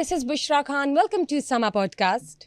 this is Bushra Khan. Welcome to Sama Podcast.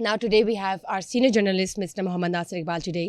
Now today we have our senior journalist Mr. Mohammad Nasir Iqbal today.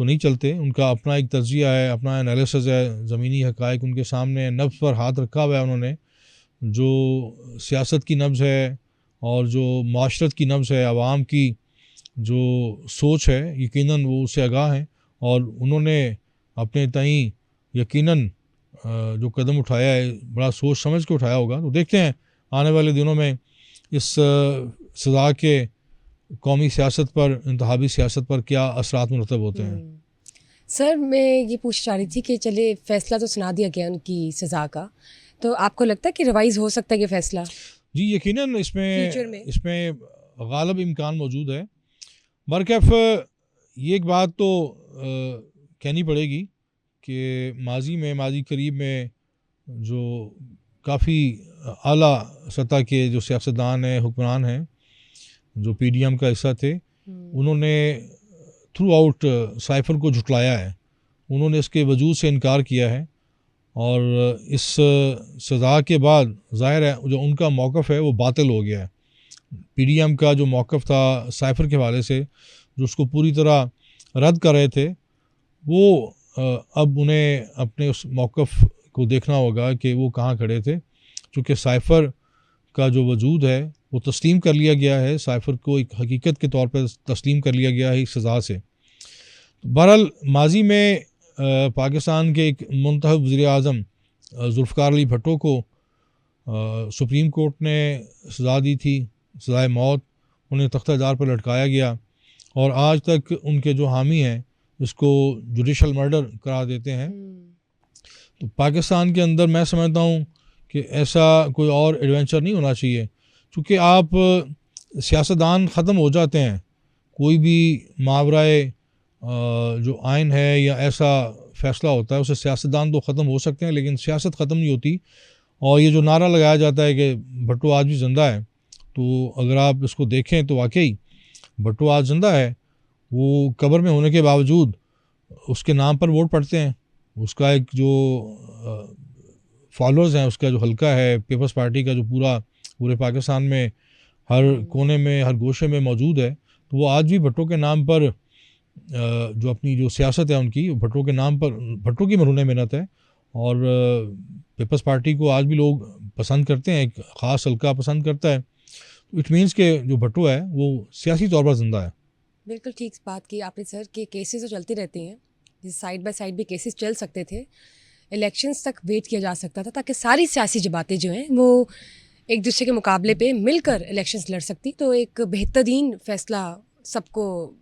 تو نہیں چلتے. ان کا اپنا ایک تجزیہ ہے, اپنا انالیسز ہے, زمینی حقائق ان کے سامنے, نبض پر ہاتھ رکھا ہوا ہے انہوں نے. جو سیاست کی نبض ہے اور جو معاشرت کی نبض ہے, عوام کی جو سوچ ہے, یقیناً وہ اس سے آگاہ ہیں, اور انہوں نے اپنے تئیں یقیناً جو قدم اٹھایا ہے بڑا سوچ سمجھ کے اٹھایا ہوگا. تو دیکھتے ہیں آنے والے دنوں میں اس سزا کے قومی سیاست پر, انتخابی سیاست پر کیا اثرات مرتب ہوتے ہیں. سر میں یہ پوچھ چاہ رہی تھی کہ چلے فیصلہ تو سنا دیا گیا ان کی سزا کا, تو آپ کو لگتا ہے کہ ریوائز ہو سکتا ہے یہ فیصلہ؟ جی یقیناً اس فیوچر میں غالب امکان موجود ہے. برکیف یہ ایک بات تو کہنی پڑے گی کہ ماضی قریب میں جو کافی اعلیٰ سطح کے جو سیاستدان ہیں, حکمران ہیں, جو پی ڈی ایم کا حصہ تھے, انہوں نے تھرو آؤٹ سائفر کو جھٹلایا ہے. انہوں نے اس کے وجود سے انکار کیا ہے, اور اس سزا کے بعد ظاہر ہے جو ان کا موقف ہے وہ باطل ہو گیا ہے. پی ڈی ایم کا جو موقف تھا سائفر کے حوالے سے, جو اس کو پوری طرح رد کر رہے تھے, وہ اب انہیں اپنے اس موقف کو دیکھنا ہوگا کہ وہ کہاں کھڑے تھے. چونکہ سائفر کا جو وجود ہے وہ تسلیم کر لیا گیا ہے, سائفر کو ایک حقیقت کے طور پر تسلیم کر لیا گیا ہے اس سزا سے. بہرحال ماضی میں پاکستان کے ایک منتخب وزیر اعظم ذوالفقار علی بھٹو کو سپریم کورٹ نے سزا دی تھی, سزائے موت. انہیں تختہ دار پر لٹکایا گیا, اور آج تک ان کے جو حامی ہیں اس کو جوڈیشل مرڈر قرار دیتے ہیں. تو پاکستان کے اندر میں سمجھتا ہوں کہ ایسا کوئی اور ایڈونچر نہیں ہونا چاہیے, چونکہ آپ سیاستدان ختم ہو جاتے ہیں. کوئی بھی ماورائے جو آئین ہے یا ایسا فیصلہ ہوتا ہے, اسے سیاستدان تو ختم ہو سکتے ہیں لیکن سیاست ختم نہیں ہوتی. اور یہ جو نعرہ لگایا جاتا ہے کہ بھٹو آج بھی زندہ ہے, تو اگر آپ اس کو دیکھیں تو واقعی بھٹو آج زندہ ہے. وہ قبر میں ہونے کے باوجود اس کے نام پر ووٹ پڑتے ہیں. اس کا ایک جو فالوورز ہیں, اس کا جو حلقہ ہے پیپلز پارٹی کا, جو پورے پاکستان میں ہر کونے میں, ہر گوشے میں موجود ہے, تو وہ آج بھی بھٹو کے نام پر جو اپنی جو سیاست ہے ان کی, بھٹو کے نام پر, بھٹو کی مرہون محنت ہے. اور پیپلز پارٹی کو آج بھی لوگ پسند کرتے ہیں, ایک خاص حلقہ پسند کرتا ہے. اٹ مینس کہ جو بھٹو ہے وہ سیاسی طور پر زندہ ہے. بالکل ٹھیک بات کی آپ نے سر, کہ کیسز تو چلتے رہتے ہیں, سائڈ بائی سائڈ بھی کیسز چل سکتے تھے. الیکشنز تک ویٹ کیا جا سکتا تھا تاکہ ساری سیاسی جماعتیں جو ہیں وہ ایک دوسرے کے مقابلے پہ مل کر الیکشنز لڑ سکتی, تو ایک بہترین فیصلہ سب کو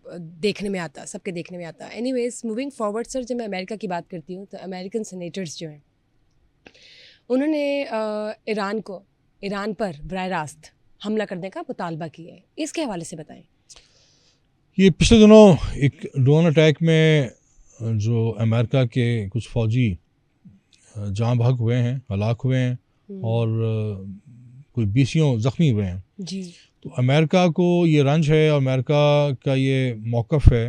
دیکھنے میں آتا, سب کے دیکھنے میں آتا. اینی ویز موونگ فارورڈ سر, جب میں امریکہ کی بات کرتی ہوں تو امریکن سینیٹرز جو ہیں انہوں نے ایران پر براہ راست حملہ کرنے کا مطالبہ کیا ہے. اس کے حوالے سے بتائیں. یہ پچھلے دنوں ایک ڈرون اٹیک میں جو امریکہ کے کچھ فوجی جاں بحق ہوئے ہیں, ہلاک ہوئے ہیں, اور کوئی 20 زخمی ہوئے ہیں. جی, تو امریکہ کو یہ رنج ہے, اور امریکہ کا یہ موقف ہے,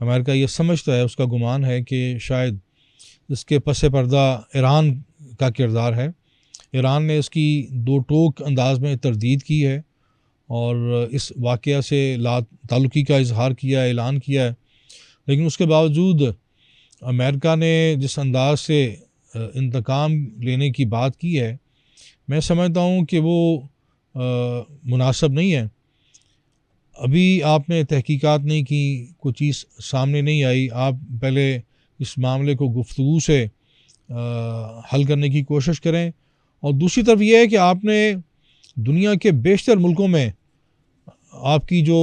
امریکہ یہ سمجھتا ہے, اس کا گمان ہے کہ شاید اس کے پس پردہ ایران کا کردار ہے. ایران نے اس کی دو ٹوک انداز میں تردید کی ہے, اور اس واقعہ سے لا تعلقی کا اظہار کیا ہے, اعلان کیا ہے. لیکن اس کے باوجود امریکہ نے جس انداز سے انتقام لینے کی بات کی ہے, میں سمجھتا ہوں کہ وہ مناسب نہیں ہے. ابھی آپ نے تحقیقات نہیں کی, کوئی چیز سامنے نہیں آئی. آپ پہلے اس معاملے کو گفتگو سے حل کرنے کی کوشش کریں. اور دوسری طرف یہ ہے کہ آپ نے دنیا کے بیشتر ملکوں میں آپ کی جو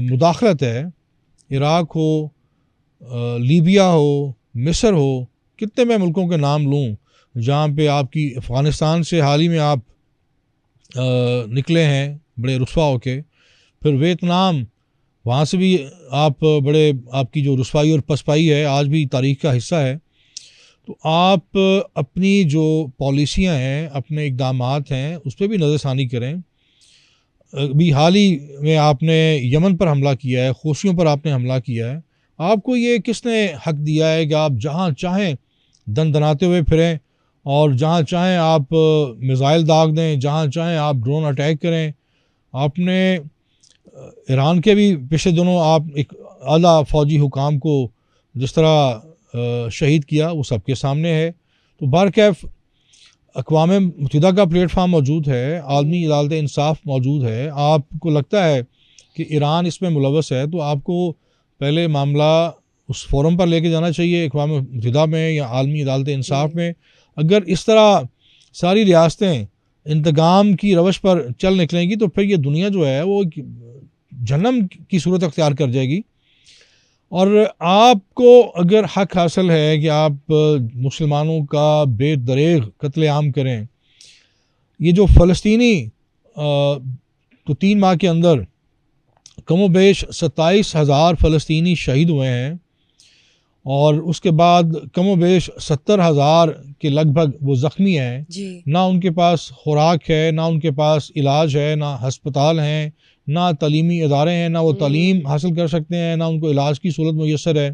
مداخلت ہے, عراق ہو, لیبیا ہو, مصر ہو, کتنے میں ملکوں کے نام لوں جہاں پہ آپ کی, افغانستان سے حال ہی میں آپ نکلے ہیں بڑے رسوا ہو کے, پھر ویتنام, وہاں سے بھی آپ آپ کی جو رسوائی اور پسپائی ہے آج بھی تاریخ کا حصہ ہے. تو آپ اپنی جو پالیسیاں ہیں, اپنے اقدامات ہیں, اس پہ بھی نظر ثانی کریں. ابھی حال ہی میں آپ نے یمن پر حملہ کیا ہے, حوثیوں پر آپ نے حملہ کیا ہے. آپ کو یہ کس نے حق دیا ہے کہ آپ جہاں چاہیں دن دناتے ہوئے پھریں, اور جہاں چاہیں آپ میزائل داغ دیں, جہاں چاہیں آپ ڈرون اٹیک کریں. آپ نے ایران کے بھی پچھلے دنوں آپ ایک اعلیٰ فوجی حکام کو جس طرح شہید کیا وہ سب کے سامنے ہے. تو بہرکیف اقوام متحدہ کا پلیٹ فارم موجود ہے, عالمی عدالت انصاف موجود ہے. آپ کو لگتا ہے کہ ایران اس میں ملوث ہے تو آپ کو پہلے معاملہ اس فورم پر لے کے جانا چاہیے, اقوام متحدہ میں یا عالمی عدالت انصاف میں. اگر اس طرح ساری ریاستیں انتقام کی روش پر چل نکلیں گی تو پھر یہ دنیا جو ہے وہ جہنم کی صورت اختیار کر جائے گی. اور آپ کو اگر حق حاصل ہے کہ آپ مسلمانوں کا بے دریغ قتل عام کریں, یہ جو فلسطینی تو 3 ماہ کے اندر کم و بیش 27,000 فلسطینی شہید ہوئے ہیں, اور اس کے بعد کم و بیش 70,000 کے لگ بھگ وہ زخمی ہیں. نہ ان کے پاس خوراک ہے, نہ ان کے پاس علاج ہے, نہ ہسپتال ہیں, نہ تعلیمی ادارے ہیں, نہ وہ تعلیم حاصل کر سکتے ہیں, نہ ان کو علاج کی سہولت میسر ہے.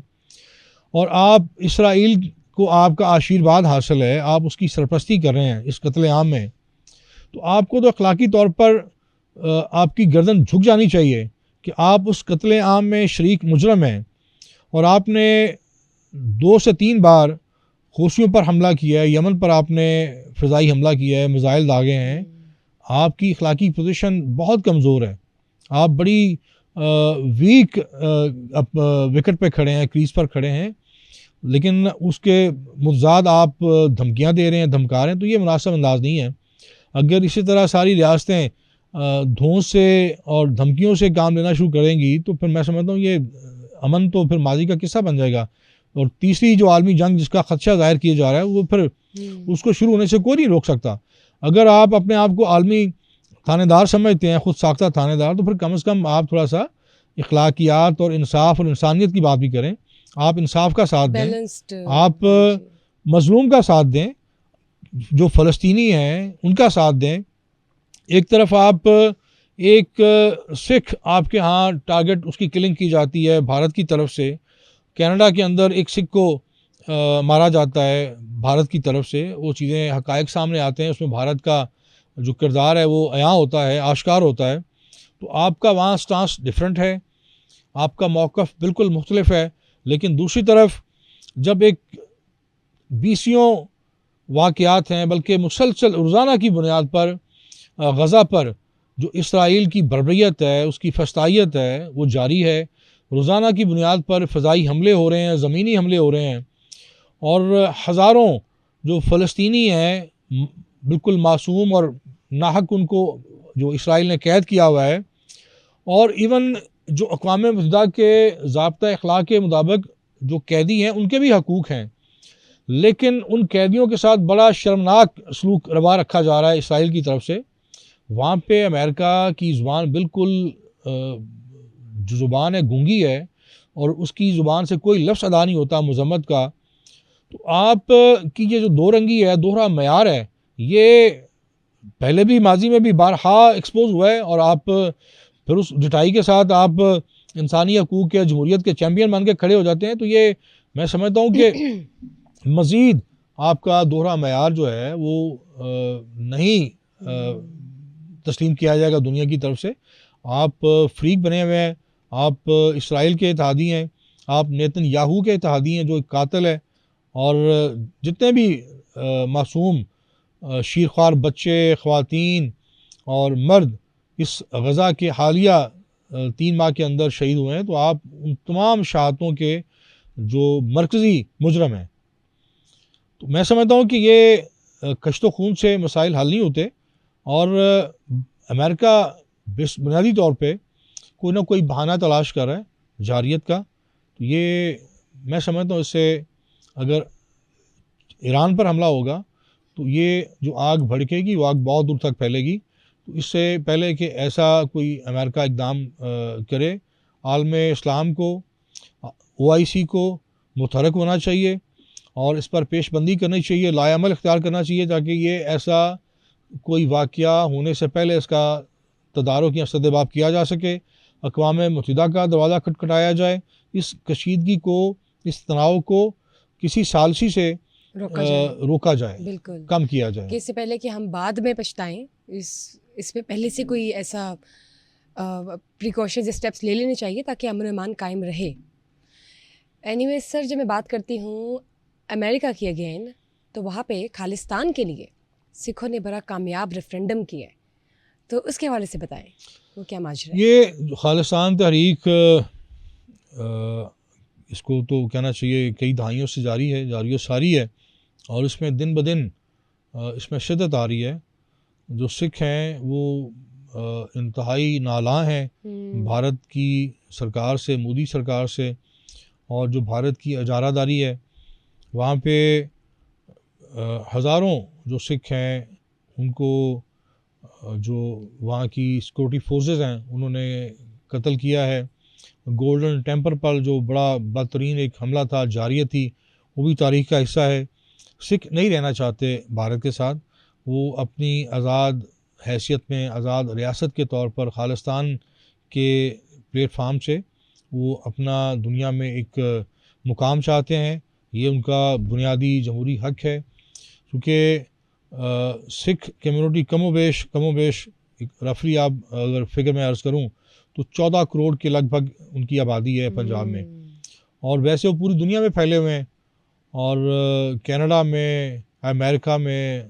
اور آپ اسرائیل کو آپ کا آشیرواد حاصل ہے, آپ اس کی سرپرستی کر رہے ہیں اس قتل عام میں. تو آپ کو تو اخلاقی طور پر آپ کی گردن جھک جانی چاہیے کہ آپ اس قتل عام میں شریک مجرم ہیں, اور آپ نے 2 سے 3 بار حوثیوں پر حملہ کیا ہے, یمن پر آپ نے فضائی حملہ کیا ہے, میزائل داغے ہیں. آپ کی اخلاقی پوزیشن بہت کمزور ہے, آپ بڑی ویک وکٹ پہ کھڑے ہیں, کریز پر کھڑے ہیں, لیکن اس کے متضاد آپ دھمکیاں دے رہے ہیں, دھمکا رہے ہیں. تو یہ مناسب انداز نہیں ہے. اگر اسی طرح ساری ریاستیں دھونس سے اور دھمکیوں سے کام لینا شروع کریں گی تو پھر میں سمجھتا ہوں یہ امن تو پھر ماضی کا قصہ بن جائے گا. اور تیسری جو عالمی جنگ جس کا خدشہ ظاہر کیا جا رہا ہے وہ پھر اس کو شروع ہونے سے کوئی نہیں روک سکتا. اگر آپ اپنے آپ کو عالمی تھانے دار سمجھتے ہیں, خود ساختہ تھانے دار, تو پھر کم از کم آپ تھوڑا سا اخلاقیات اور انصاف اور انسانیت کی بات بھی کریں. آپ انصاف کا ساتھ دیں, آپ مظلوم کا ساتھ دیں, جو فلسطینی ہیں ان کا ساتھ دیں. ایک طرف آپ ایک سکھ آپ کے ہاں ٹارگٹ اس کی کلنگ کی جاتی ہے بھارت کی طرف سے, کینیڈا کے اندر ایک سکھ کو مارا جاتا ہے بھارت کی طرف سے. وہ چیزیں حقائق سامنے آتے ہیں, اس میں بھارت کا جو کردار ہے وہ عیاں ہوتا ہے, آشکار ہوتا ہے. تو آپ کا وہاں سٹانس ڈیفرنٹ ہے, آپ کا موقف بالکل مختلف ہے. لیکن دوسری طرف جب ایک 20 واقعات ہیں, بلکہ مسلسل روزانہ کی بنیاد پر غزہ پر جو اسرائیل کی بربریت ہے, اس کی فسطائیت ہے, وہ جاری ہے. روزانہ کی بنیاد پر فضائی حملے ہو رہے ہیں, زمینی حملے ہو رہے ہیں, اور ہزاروں جو فلسطینی ہیں بالکل معصوم اور ناحق ان کو جو اسرائیل نے قید کیا ہوا ہے. اور ایون جو اقوام متحدہ کے ضابطہ اخلاق کے مطابق جو قیدی ہیں ان کے بھی حقوق ہیں, لیکن ان قیدیوں کے ساتھ بڑا شرمناک سلوک روا رکھا جا رہا ہے اسرائیل کی طرف سے. وہاں پہ امریکہ کی زبان بالکل جو زبان ہے گونگی ہے, اور اس کی زبان سے کوئی لفظ ادا نہیں ہوتا مذمت کا. تو آپ کی یہ جو دو رنگی ہے, دوہرا معیار ہے, یہ پہلے بھی ماضی میں بھی بارہا ایکسپوز ہوا ہے, اور آپ پھر اس ڈٹائی کے ساتھ آپ انسانی حقوق کے جمہوریت کے چیمپئن بن کے کھڑے ہو جاتے ہیں. تو یہ میں سمجھتا ہوں کہ مزید آپ کا دوہرا معیار جو ہے وہ نہیں تسلیم کیا جائے گا دنیا کی طرف سے. آپ فریق بنے ہوئے ہیں, آپ اسرائیل کے اتحادی ہیں, آپ نیتن یاہو کے اتحادی ہیں جو ایک قاتل ہے, اور جتنے بھی معصوم شیرخوار بچے, خواتین اور مرد اس غزہ کے حالیہ 3 ماہ کے اندر شہید ہوئے ہیں, تو آپ ان تمام شہادتوں کے جو مرکزی مجرم ہیں. تو میں سمجھتا ہوں کہ یہ کشت و خون سے مسائل حل نہیں ہوتے, اور امریکہ بنیادی طور پہ کوئی نہ کوئی بہانہ تلاش کر رہا ہے جارحیت کا. تو یہ میں سمجھتا ہوں اس سے اگر ایران پر حملہ ہوگا تو یہ جو آگ بھڑکے گی وہ آگ بہت دور تک پھیلے گی. تو اس سے پہلے کہ ایسا کوئی امریکہ اقدام کرے, عالم اسلام کو, OIC کو متحرک ہونا چاہیے, اور اس پر پیش بندی کرنی چاہیے, لائے عمل اختیار کرنا چاہیے, تاکہ یہ ایسا کوئی واقعہ ہونے سے پہلے اس کا تدارک یا استدباب کیا جا سکے. اقوام متحدہ کا دروازہ کھٹکھٹایا جائے, اس کشیدگی کو, اس تناؤ کو کسی ثالثی سے روکا جائے, بالکل کم کیا جائے, کہ اس سے پہلے کہ ہم بعد میں پچھتائیں. اس میں پہلے سے کوئی ایسا پریکاشنز اسٹیپس لے لینے چاہیے تاکہ امن و امان قائم رہے. اینی ویز سر، جب میں بات کرتی ہوں امریکہ کی اگین، تو وہاں پہ خالصتان کے لیے سکھوں نے بڑا کامیاب ریفرینڈم کیا ہے، تو اس کے حوالے سے بتائیں وہ کیا ماجرا ہے؟ یہ خالصان تحریک اس کو تو کہنا چاہیے کئی دہائیوں سے جاری و ساری ہے، اور اس میں دن بدن اس میں شدت آ رہی ہے. جو سکھ ہیں وہ انتہائی نالاں ہیں بھارت کی سرکار سے، مودی سرکار سے، اور جو بھارت کی اجارہ داری ہے وہاں پہ ہزاروں جو سکھ ہیں ان کو جو وہاں کی سیکورٹی فورسز ہیں انہوں نے قتل کیا ہے. گولڈن ٹیمپل پر جو بڑا بدترین ایک حملہ تھا، جاریت تھی، وہ بھی تاریخ کا حصہ ہے. سکھ نہیں رہنا چاہتے بھارت کے ساتھ، وہ اپنی آزاد حیثیت میں، آزاد ریاست کے طور پر خالصتان کے پلیٹ فارم سے وہ اپنا دنیا میں ایک مقام چاہتے ہیں. یہ ان کا بنیادی جمہوری حق ہے، کیونکہ سکھ کمیونٹی کم و بیش رفلی آپ اگر فگر میں عرض کروں تو 14 کروڑ کے لگ بھگ ان کی آبادی ہے پنجاب میں، اور ویسے وہ پوری دنیا میں پھیلے ہوئے ہیں، اور کینیڈا میں، امریکہ میں،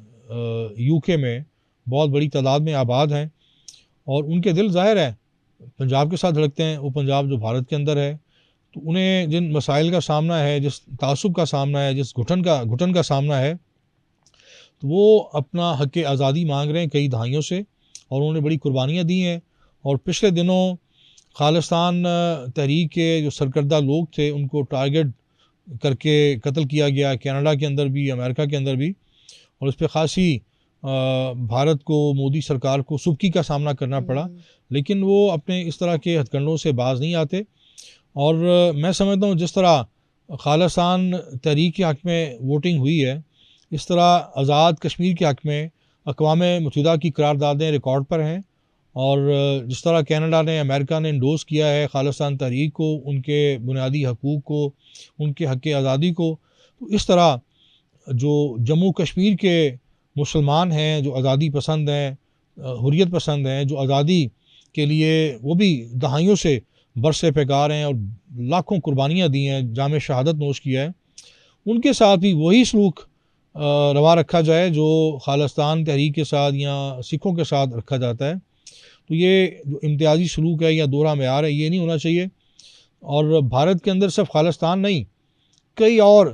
یو کے میں بہت بڑی تعداد میں آباد ہیں، اور ان کے دل ظاہر ہے پنجاب کے ساتھ دھڑکتے ہیں. وہ پنجاب جو بھارت کے اندر ہے، تو انہیں جن مسائل کا سامنا ہے، جس تعصب کا سامنا ہے، جس گھٹن کا سامنا ہے، تو وہ اپنا حق آزادی مانگ رہے ہیں کئی دہائیوں سے، اور انہوں نے بڑی قربانیاں دی ہیں. اور پچھلے دنوں خالصتان تحریک کے جو سرکردہ لوگ تھے ان کو ٹارگٹ کر کے قتل کیا گیا، کینیڈا کے اندر بھی، امریکہ کے اندر بھی، اور اس پہ خاصی بھارت کو، مودی سرکار کو سبکی کا سامنا کرنا پڑا. لیکن وہ اپنے اس طرح کے ہتھ کنڈوں سے باز نہیں آتے. اور میں سمجھتا ہوں جس طرح خالصتان تحریک کے حق میں ووٹنگ ہوئی ہے، اس طرح آزاد کشمیر کے حق میں اقوام متحدہ کی قراردادیں ریکارڈ پر ہیں، اور جس طرح کینیڈا نے، امریکہ نے انڈوز کیا ہے خالصتان تحریک کو، ان کے بنیادی حقوق کو، ان کے حق آزادی کو، تو اس طرح جو جموں کشمیر کے مسلمان ہیں، جو آزادی پسند ہیں، حریت پسند ہیں، جو آزادی کے لیے وہ بھی دہائیوں سے برسے پیکار ہیں اور لاکھوں قربانیاں دی ہیں، جام شہادت نوش کیا ہے، ان کے ساتھ بھی وہی سلوک روا رکھا جائے جو خالصتان تحریک کے ساتھ یا سکھوں کے ساتھ رکھا جاتا ہے. تو یہ جو امتیازی سلوک ہے یا دوہرا معیار ہے، یہ نہیں ہونا چاہیے. اور بھارت کے اندر صرف خالصتان نہیں، کئی اور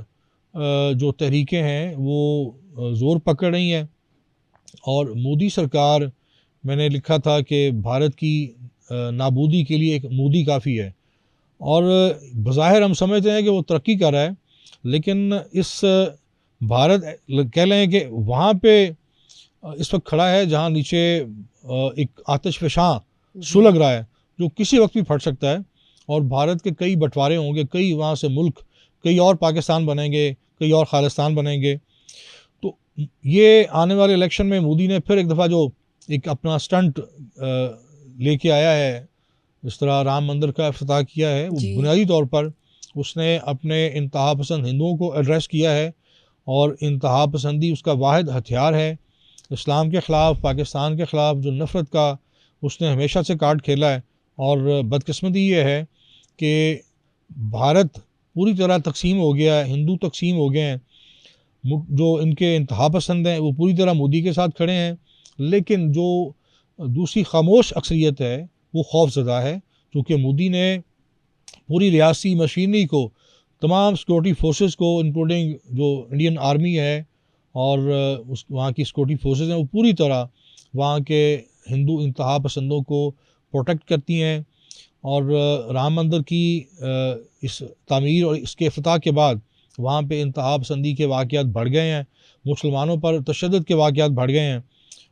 جو تحریکیں ہیں وہ زور پکڑ رہی ہیں، اور مودی سرکار، میں نے لکھا تھا کہ بھارت کی نابودی کے لیے ایک مودی کافی ہے. اور بظاہر ہم سمجھتے ہیں کہ وہ ترقی کر رہا ہے، لیکن اس بھارت کہہ لیں کہ وہاں پہ اس وقت کھڑا ہے جہاں نیچے ایک آتش فشاں سلگ رہا ہے جو کسی وقت بھی پھٹ سکتا ہے، اور بھارت کے کئی بٹوارے ہوں گے، کئی وہاں سے ملک، کئی اور پاکستان بنیں گے، کئی اور خالصتان بنیں گے. تو یہ آنے والے الیکشن میں مودی نے پھر ایک دفعہ جو ایک اپنا سٹنٹ لے کے آیا ہے، جس طرح رام مندر کا افتتاح کیا ہے، وہ بنیادی طور پر اس نے اپنے انتہا پسند ہندوؤں کو ایڈریس کیا ہے، اور انتہا پسندی اس کا واحد ہتھیار ہے. اسلام کے خلاف، پاکستان کے خلاف جو نفرت کا اس نے ہمیشہ سے کارڈ کھیلا ہے. اور بدقسمتی یہ ہے کہ بھارت پوری طرح تقسیم ہو گیا ہے، ہندو تقسیم ہو گئے ہیں، جو ان کے انتہا پسند ہیں وہ پوری طرح مودی کے ساتھ کھڑے ہیں، لیکن جو دوسری خاموش اکثریت ہے وہ خوف زدہ ہے، کیونکہ مودی نے پوری ریاستی مشینری کو، تمام سیکورٹی فورسز کو، انکلوڈنگ جو انڈین آرمی ہے اور وہاں کی سیکورٹی فورسز ہیں، وہ پوری طرح وہاں کے ہندو انتہا پسندوں کو پروٹیکٹ کرتی ہیں. اور رام مندر کی اس تعمیر اور اس کے افتتاح کے بعد وہاں پہ انتہا پسندی کے واقعات بڑھ گئے ہیں، مسلمانوں پر تشدد کے واقعات بڑھ گئے ہیں،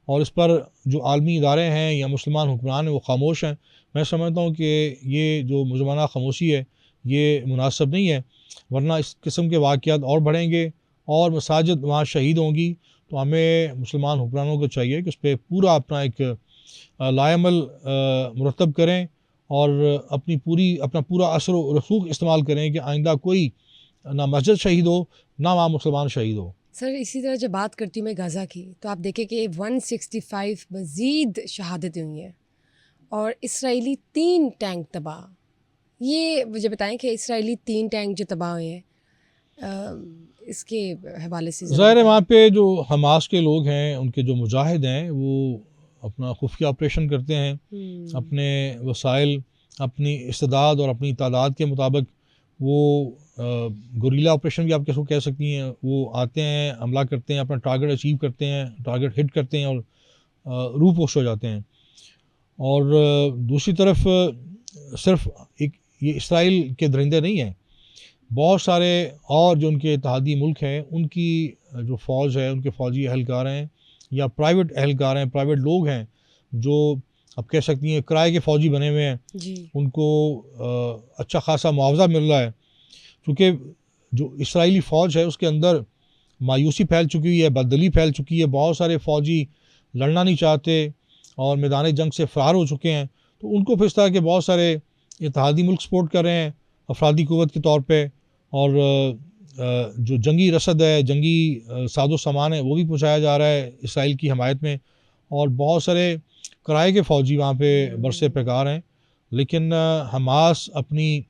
اور اس پر جو عالمی ادارے ہیں یا مسلمان حکمران ہیں وہ خاموش ہیں. میں سمجھتا ہوں کہ یہ جو مزمانہ خاموشی ہے یہ مناسب نہیں ہے، ورنہ اس قسم کے واقعات اور بڑھیں گے، اور مساجد وہاں شہید ہوں گی. تو ہمیں مسلمان حکمرانوں کو چاہیے کہ اس پہ پورا اپنا ایک لائعمل مرتب کریں، اور اپنا پورا اثر و رسوخ استعمال کریں کہ آئندہ کوئی نہ مسجد شہید ہو، نہ وہاں مسلمان شہید ہو. سر اسی طرح جب بات کرتی ہوں میں غزہ کی، تو آپ دیکھیں کہ 165 مزید شہادتیں ہوئی ہیں، اور اسرائیلی 3 ٹینک تباہ، یہ مجھے بتائیں کہ اسرائیلی 3 ٹینک جو تباہ ہوئے ہیں اس کے حوالے سے ظاہر ہے وہاں پہ جو حماس کے لوگ ہیں، ان کے جو مجاہد ہیں، وہ اپنا خفیہ آپریشن کرتے ہیں، اپنے وسائل، اپنی استعداد اور اپنی تعداد کے مطابق وہ گوریلا آپریشن بھی آپ کس کو کہہ سکتی ہیں، وہ آتے ہیں، حملہ کرتے ہیں، اپنا ٹارگٹ اچیو کرتے ہیں، ٹارگٹ ہٹ کرتے ہیں اور روح پوش ہو جاتے ہیں۔ اور دوسری طرف صرف ایک یہ اسرائیل کے درندے نہیں ہیں، بہت سارے اور جو ان کے اتحادی ملک ہیں، ان کی جو فوج ہے، ان کے فوجی اہلکار ہیں یا پرائیویٹ اہلکار ہیں، پرائیویٹ لوگ ہیں جو آپ کہہ سکتی ہیں کرائے کے فوجی بنے ہوئے ہیں، جی ان کو اچھا خاصا معاوضہ مل رہا ہے، کیونکہ جو اسرائیلی فوج ہے اس کے اندر مایوسی پھیل چکی ہے، بددلی پھیل چکی ہے، بہت سارے فوجی لڑنا نہیں چاہتے اور میدان جنگ سے فرار ہو چکے ہیں، تو ان کو پھر اس طرح کے بہت سارے اتحادی ملک سپورٹ کر رہے ہیں افرادی قوت کے طور پہ، اور جو جنگی رسد ہے، جنگی ساز و سامان ہے، وہ بھی پہنچایا جا رہا ہے اسرائیل کی حمایت میں، اور بہت سارے کرائے کے فوجی وہاں پہ برسے پیکار ہیں، لیکن حماس اپنی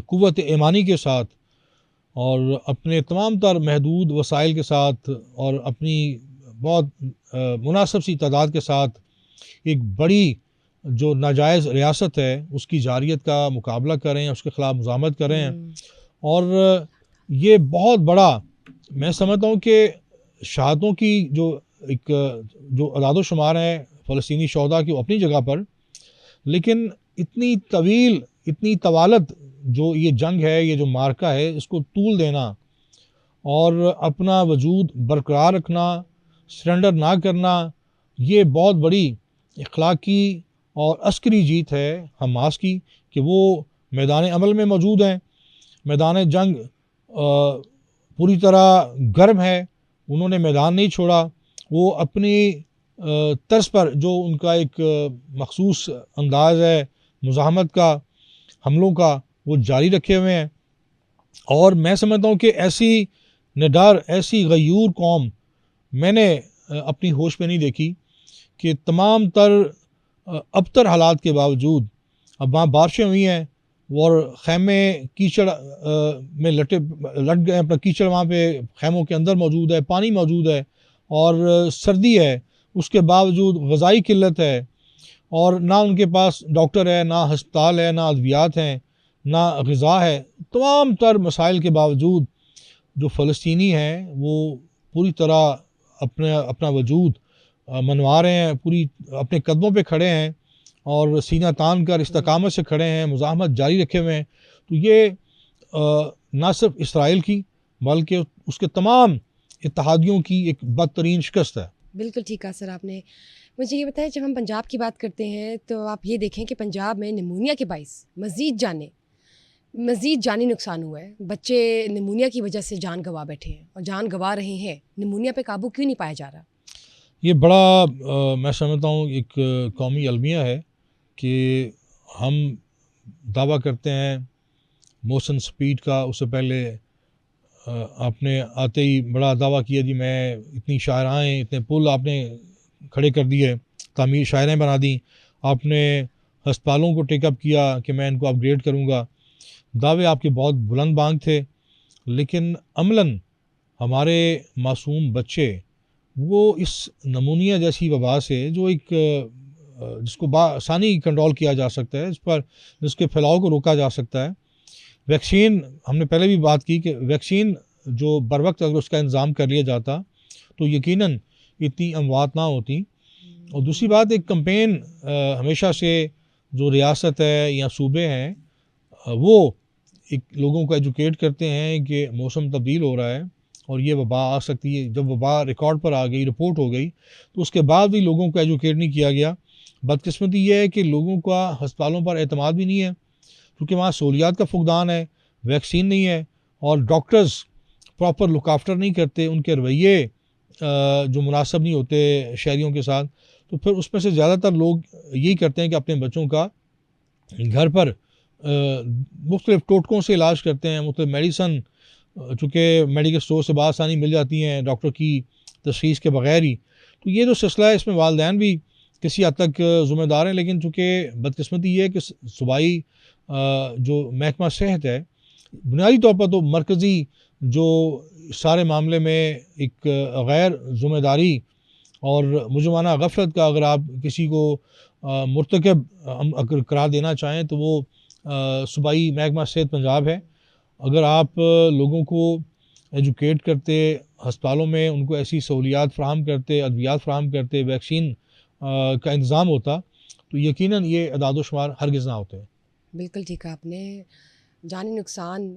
قوت ایمانی کے ساتھ اور اپنے تمام تر محدود وسائل کے ساتھ اور اپنی بہت مناسب سی تعداد کے ساتھ ایک بڑی جو ناجائز ریاست ہے اس کی جارحیت کا مقابلہ کریں، اس کے خلاف مزاحمت کریں، اور یہ بہت بڑا میں سمجھتا ہوں کہ شہادتوں کی جو اعداد و شمار ہیں فلسطینی شہداء کی اپنی جگہ پر، لیکن اتنی طویل، اتنی طوالت جو یہ جنگ ہے، یہ جو معرکہ ہے، اس کو طول دینا اور اپنا وجود برقرار رکھنا، سرنڈر نہ کرنا، یہ بہت بڑی اخلاقی اور عسکری جیت ہے حماس کی، کہ وہ میدان عمل میں موجود ہیں، میدان جنگ پوری طرح گرم ہے، انہوں نے میدان نہیں چھوڑا، وہ اپنی طرز پر جو ان کا ایک مخصوص انداز ہے مزاحمت کا، حملوں کا، وہ جاری رکھے ہوئے ہیں۔ اور میں سمجھتا ہوں کہ ایسی نڈر، ایسی غیور قوم میں نے اپنی ہوش میں نہیں دیکھی، کہ تمام تر ابتر حالات کے باوجود اب وہاں بارشیں ہوئی ہیں اور خیمے کیچڑ میں لٹ گئے، اپنا کیچڑ وہاں پہ خیموں کے اندر موجود ہے، پانی موجود ہے، اور سردی ہے، اس کے باوجود غذائی قلت ہے، اور نہ ان کے پاس ڈاکٹر ہے، نہ ہسپتال ہے، نہ ادویات ہیں، نہ غذا ہے۔ تمام تر مسائل کے باوجود جو فلسطینی ہیں وہ پوری طرح اپنا وجود منوا رہے ہیں، پوری اپنے قدموں پہ کھڑے ہیں اور سینہ تان کر استقامت سے کھڑے ہیں، مزاحمت جاری رکھے ہوئے ہیں۔ تو یہ نہ صرف اسرائیل کی بلکہ اس کے تمام اتحادیوں کی ایک بدترین شکست ہے۔ بالکل ٹھیک کہا سر آپ نے۔ مجھے یہ بتائیں، جب ہم پنجاب کی بات کرتے ہیں تو آپ یہ دیکھیں کہ پنجاب میں نمونیا کے باعث مزید جانی نقصان ہوا ہے، بچے نمونیا کی وجہ سے جان گنوا بیٹھے ہیں اور جان گنوا رہے ہیں۔ نمونیا پہ قابو کیوں نہیں پایا جا رہا؟ یہ بڑا میں سمجھتا ہوں ایک قومی المیہ ہے کہ ہم دعویٰ کرتے ہیں موشن سپیڈ کا، اس سے پہلے آپ نے آتے ہی بڑا دعویٰ کیا جی میں اتنی شاہراہیں، اتنے پل آپ نے کھڑے کر دیے، تعمیر شاہراہیں بنا دیں، آپ نے ہسپتالوں کو ٹیک اپ کیا کہ میں ان کو اپ گریڈ کروں گا، دعوے آپ کے بہت بلند بانگ تھے، لیکن عملاً ہمارے معصوم بچے وہ اس نمونیا جیسی وبا سے، جو ایک جس کو بآسانی کنٹرول کیا جا سکتا ہے، جس کے پھیلاؤ کو روکا جا سکتا ہے، ویکسین، ہم نے پہلے بھی بات کی کہ ویکسین جو بر وقت اگر اس کا انتظام کر لیا جاتا تو یقیناً اتنی اموات نہ ہوتی۔ اور دوسری بات، ایک کمپین ہمیشہ سے جو ریاست ہے یا صوبے ہیں وہ ایک لوگوں کو ایجوکیٹ کرتے ہیں کہ موسم تبدیل ہو رہا ہے اور یہ وبا آ سکتی ہے۔ جب وبا ریکارڈ پر آ گئی، رپورٹ ہو گئی، تو اس کے بعد بھی لوگوں کو ایجوکیٹ نہیں کیا گیا۔ بدقسمتی یہ ہے کہ لوگوں کا ہسپتالوں پر اعتماد بھی نہیں ہے، کیونکہ وہاں سہولیات کا فقدان ہے، ویکسین نہیں ہے، اور ڈاکٹرز پراپر لک آفٹر نہیں کرتے، ان کے رویے جو مناسب نہیں ہوتے شہریوں کے ساتھ، تو پھر اس میں سے زیادہ تر لوگ یہی کرتے ہیں کہ اپنے بچوں کا گھر پر مختلف ٹوٹکوں سے علاج کرتے ہیں، مختلف میڈیسن چونکہ میڈیکل اسٹور سے بآسانی مل جاتی ہیں ڈاکٹر کی تشخیص کے بغیر ہی، تو یہ جو سلسلہ ہے اس میں والدین بھی کسی حد تک ذمہ دار ہیں، لیکن چونکہ بدقسمتی یہ ہے کہ صوبائی جو محکمہ صحت ہے بنیادی طور پر تو مرکزی جو سارے معاملے میں ایک غیر ذمہ داری اور مجرمانہ غفلت کا اگر آپ کسی کو مرتکب اگر قرار دینا چاہیں تو وہ صوبائی محکمہ صحت پنجاب ہے. اگر آپ لوگوں کو ایجوکیٹ کرتے، ہسپتالوں میں ان کو ایسی سہولیات فراہم کرتے، ادویات فراہم کرتے، ویکسین کا انتظام ہوتا تو یقیناً یہ اعداد و شمار ہرگز نہ ہوتے. بالکل ٹھیک ہے آپ نے. جانی نقصان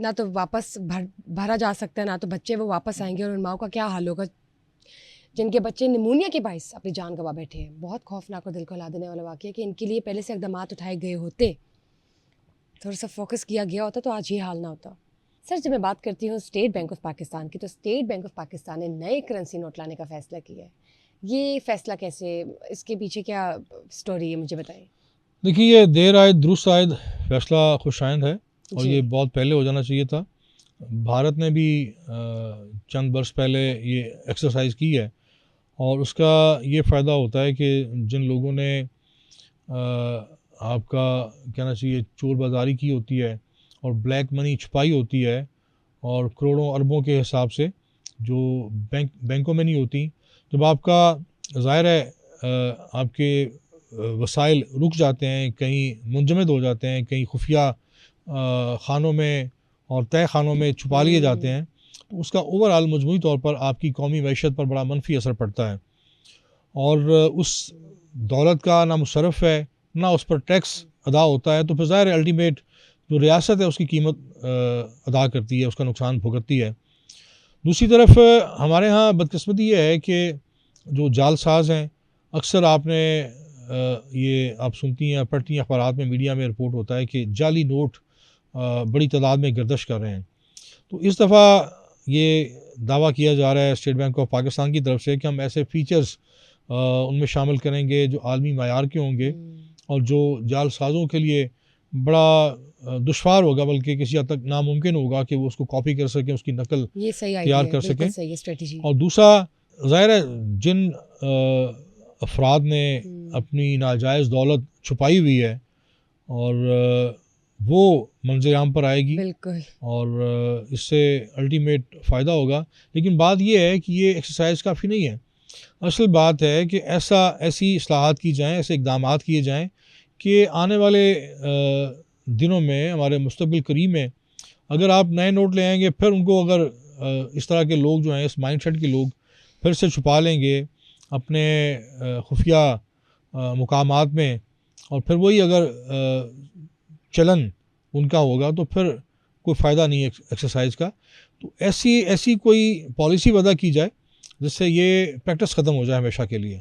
نہ تو واپس بھرا جا سکتا ہے، نہ تو بچے وہ واپس آئیں گے، اور ان ماؤں کا کیا حال ہوگا جن کے بچے نمونیا کے باعث اپنی جان گنوا بیٹھے ہیں. بہت خوفناک اور دل کو ہلا دینے والا واقعہ ہے کہ ان کے لیے پہلے سے اقدامات اٹھائے گئے ہوتے، تھوڑا سا فوکس کیا گیا ہوتا تو آج یہ حال نہ ہوتا. سر جب میں بات کرتی ہوں اسٹیٹ بینک آف پاکستان کی، تو اسٹیٹ بینک آف پاکستان نے نئے کرنسی نوٹ لانے کا فیصلہ کیا ہے. یہ فیصلہ کیسے، اس کے پیچھے کیا سٹوری ہے، مجھے بتائیں. دیکھیے یہ دیر آئے درست آئے فیصلہ خوش آئند ہے، اور یہ بہت پہلے ہو جانا چاہیے تھا. بھارت نے بھی چند برس پہلے یہ ایکسرسائز کی ہے، اور اس کا یہ فائدہ ہوتا ہے کہ جن لوگوں نے آپ کا کہنا چاہیے چور بازاری کی ہوتی ہے اور بلیک منی چھپائی ہوتی ہے، اور کروڑوں اربوں کے حساب سے جو بینکوں میں نہیں ہوتی، جب آپ کا ظاہر ہے آپ کے وسائل رک جاتے ہیں، کہیں منجمد ہو جاتے ہیں، کہیں خفیہ خانوں میں اور تہہ خانوں میں چھپا لیے جاتے ہیں، تو اس کا اوورآل مجموعی طور پر آپ کی قومی معیشت پر بڑا منفی اثر پڑتا ہے. اور اس دولت کا نہ مصرف ہے، نہ اس پر ٹیکس ادا ہوتا ہے، تو پھر ظاہر الٹیمیٹ جو ریاست ہے اس کی قیمت ادا کرتی ہے، اس کا نقصان بھگتتی ہے. دوسری طرف ہمارے ہاں بدقسمتی یہ ہے کہ جو جعل ساز ہیں، اکثر آپ نے یہ آپ سنتی ہیں، پڑھتی ہیں اخبارات میں، میڈیا میں رپورٹ ہوتا ہے کہ جعلی نوٹ بڑی تعداد میں گردش کر رہے ہیں. تو اس دفعہ یہ دعویٰ کیا جا رہا ہے اسٹیٹ بینک آف پاکستان کی طرف سے کہ ہم ایسے فیچرز ان میں شامل کریں گے جو عالمی معیار کے ہوں گے، اور جو جعل سازوں کے لیے بڑا دشوار ہوگا، بلکہ کسی حد تک ناممکن ہوگا کہ وہ اس کو کاپی کر سکیں، اس کی نقل تیار کر سکیں. اور دوسرا ظاہر ہے جن افراد نے اپنی ناجائز دولت چھپائی ہوئی ہے، اور وہ منظر عام پر آئے گی، بالکل، اور اس سے الٹیمیٹ فائدہ ہوگا. لیکن بات یہ ہے کہ یہ ایکسرسائز کافی نہیں ہے. اصل بات ہے کہ ایسی اصلاحات کی جائیں، ایسے اقدامات کیے جائیں کہ آنے والے دنوں میں، ہمارے مستقبل قریب میں، اگر آپ نئے نوٹ لے آئیں گے، پھر ان کو اگر اس طرح کے لوگ جو ہیں، اس مائنڈ سیٹ کے لوگ پھر سے چھپا لیں گے اپنے خفیہ مقامات میں، اور پھر وہی اگر چلن ان کا ہوگا تو پھر کوئی فائدہ نہیں ہے ایکسرسائز کا. تو ایسی کوئی پالیسی وضع کی جائے جس سے یہ پریکٹس ختم ہو جائے ہمیشہ کے لیے.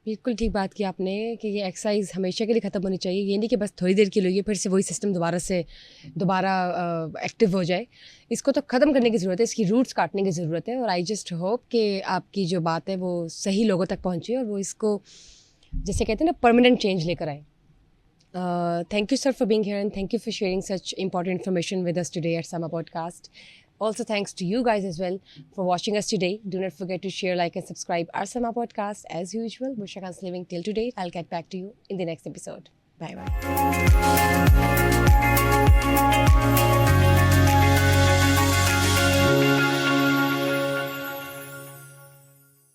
بالکل ٹھیک بات کی آپ نے کہ یہ ایکسرسائز ہمیشہ کے لیے ختم ہونی چاہیے. یہ نہیں کہ بس تھوڑی دیر کے لیے پھر سے وہی سسٹم دوبارہ ایکٹیو ہو جائے. اس کو تو ختم کرنے کی ضرورت ہے، اس کی روٹس کاٹنے کی ضرورت ہے. اور آئی جسٹ ہوپ کہ آپ کی جو بات ہے وہ صحیح لوگوں تک پہنچے، اور وہ اس کو جیسے کہتے ہیں نا پرماننٹ چینج لے کر آئیں. Thank you, sir, for being here, and thank you for sharing such important information with us today at Sama Podcast. Also, thanks to you guys as well for watching us today. Do not forget to share, like, and subscribe our Sama Podcast. As usual, Bushra Khan's living till today. I'll get back to you in the next episode. Bye-bye.